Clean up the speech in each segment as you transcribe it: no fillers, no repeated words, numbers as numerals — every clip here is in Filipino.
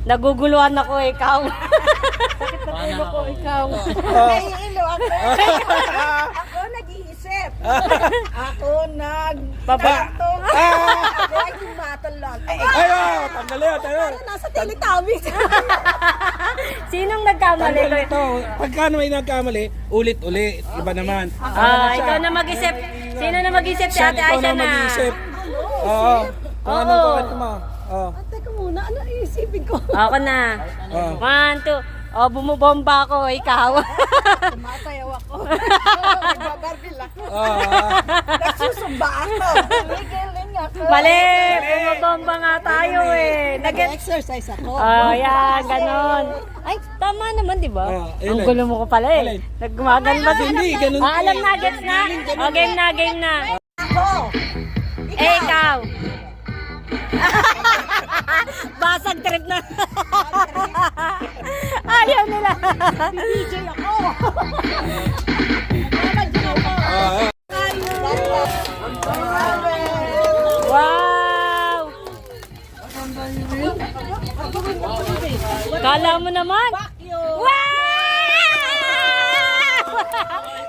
Naguguluhan ako, ikaw. Sakit na ulo ko, ikaw. Naiilo ako. Ako nag-iisip. Ako nagtatong. Ay, yung battle lang. Ayaw! Tanggalin! Tayo! Nasa Teletubbies. Sinong nagkamali? Tanggalin ito. Pagka may nagkamali, ulit-ulit. Iba naman. Ikaw na mag-isip. Sino na mag-isip? Si Ate Ikaw Aisha na na. mag-iisip. Oo. Kung anong kakat mo. Oo. Teka muna, ano iisipin ko? Ako na. Oo. 1, 2. Bumubomba ako, ikaw. Sumasayaw ako. Nagbabarbil ako. Nagsusumba ako. Gigiling ako. Mali! Bumubomba nga tayo eh. Nag-exercise ako. Yan, ganon. Ay, tama naman, di ba? Ang gulo mo ko pala eh. Naggumagan ba? Hindi, ganun to Alam eh. na, gets na. O, game na, game na. Ako. Ikaw. Basag trip na. Ayaw nila. DJ ako. Mama, ako. Wow! Kala mo naman? Wow!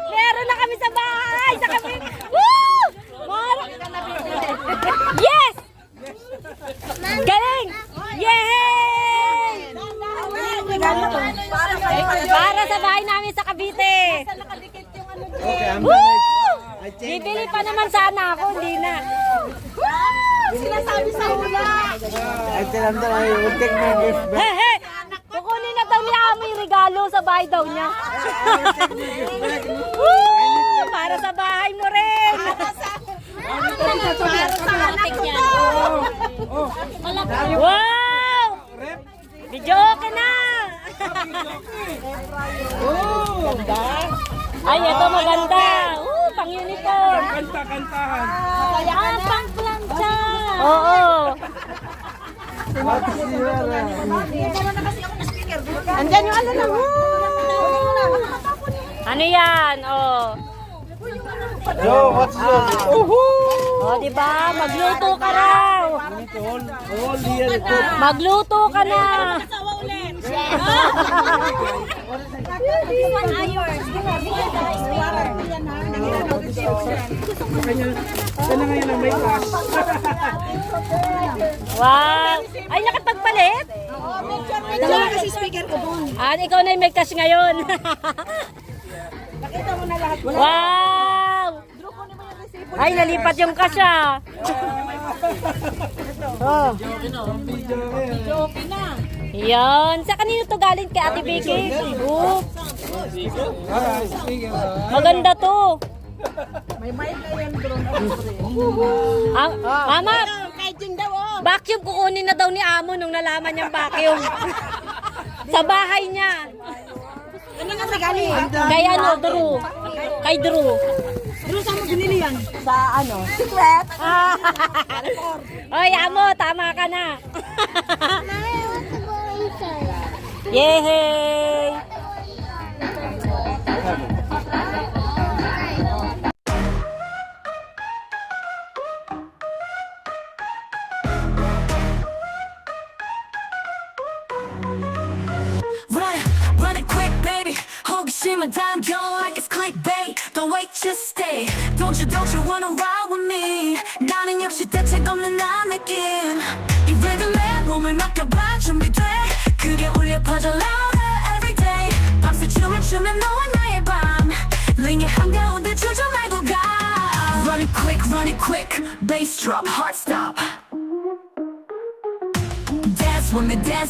Meron na kami sa bahay! Sa kami! Woo! Yes! Galing! Yay! Para sa bahay namin sa Cavite. Okay, I'm Woo! done. Bibili pa naman sana ako, hindi na. Sinasabi sa hula. I tell them that I will take my gift back. He he! Kukunin na daw ni Amo yung regalo sa bahay daw niya. Woo! Para sa bahay mo rin. Para sa anak ko to. Wow! Video okay na. Oh! Ay, ito maganda. Pang uniform. Kanta-kantahan. Pang plancha. Oo. Andyan yung ano lang. Ano yan? Oh. Yo, what's this? Oh, di ba? Magluto ka raw. All year good. Magluto ka na. Kanya ngayon ang may class. Wow. Ay, nakapagpalit? Dalawa kasi speaker ko doon. Ikaw na yung may cash ngayon. Nakita mo na lahat. Wow. Ay, nalipat yung cash ah. Oh. Okay na. Yan. Sa kanino to galing kay Ate Vicky? Maganda to. May mic na yan drone. Mama, Kay Jing daw oh. vacuum kukunin na daw ni Amo nung nalaman niyang vacuum. Sa bahay niya. Ano nga sa galing? Kay ano, Drew. Kay Drew. Drew, saan mo binili yan? Sa ano? Secret. Oy, Amo, tama ka na. Yehey! Run it quick, baby. 호기심은 담겨 like it's clickbait. Don't wait, just stay. Don't you wanna ride with me? 나는 역시 대책 없는 난 느낌. 이 리듬에 몸을 맡겨봐 준비돼. 그게 울려 퍼져 louder every day. 밤새 춤을 추면 너와 나의 밤. 링의 한가운데 주저 말고 가. Run it quick, bass drop, heart stop. Dance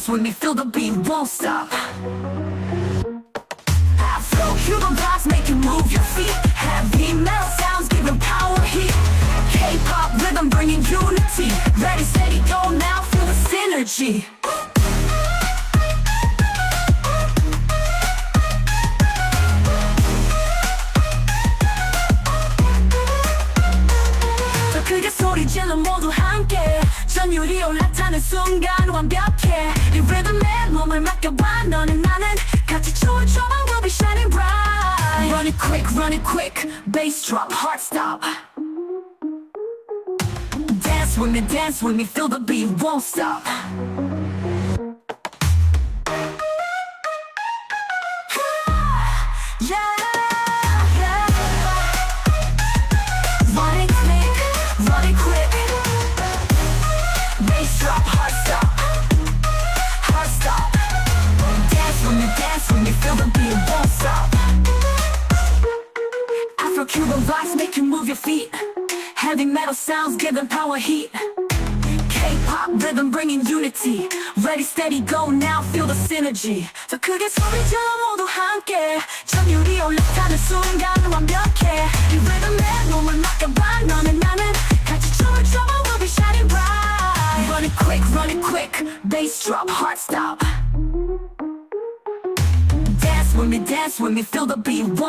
with me, feel the beat, won't stop. Afro Cuban vibes make you move your feet. Heavy metal sounds giving power heat. K-pop rhythm bringing unity. Ready, steady, go now, feel the synergy. 더 크게 소리 질러 모두 함께. 전율이 올라타는 순간 완벽해. 이 리듬에 몸을 맡겨봐. 너는 나는 같이 춤을 춰봐. We'll be shining bright. Run it quick, bass drop, heart stop. Dance with me, feel the beat, won't stop. your feet. Heavy metal sounds giving power heat. K-pop rhythm bringing unity. Ready, steady, go now, feel the synergy. 더 크게 소리쳐 모두 함께 전율이 올라타는 순간 완벽해. 이 rhythm에 몸을 맡겨봐. 너는 나는 같이 춤을 춰. We'll be shining bright. Run it quick, bass drop, heart stop. Dance with me, feel the beat. Whoa.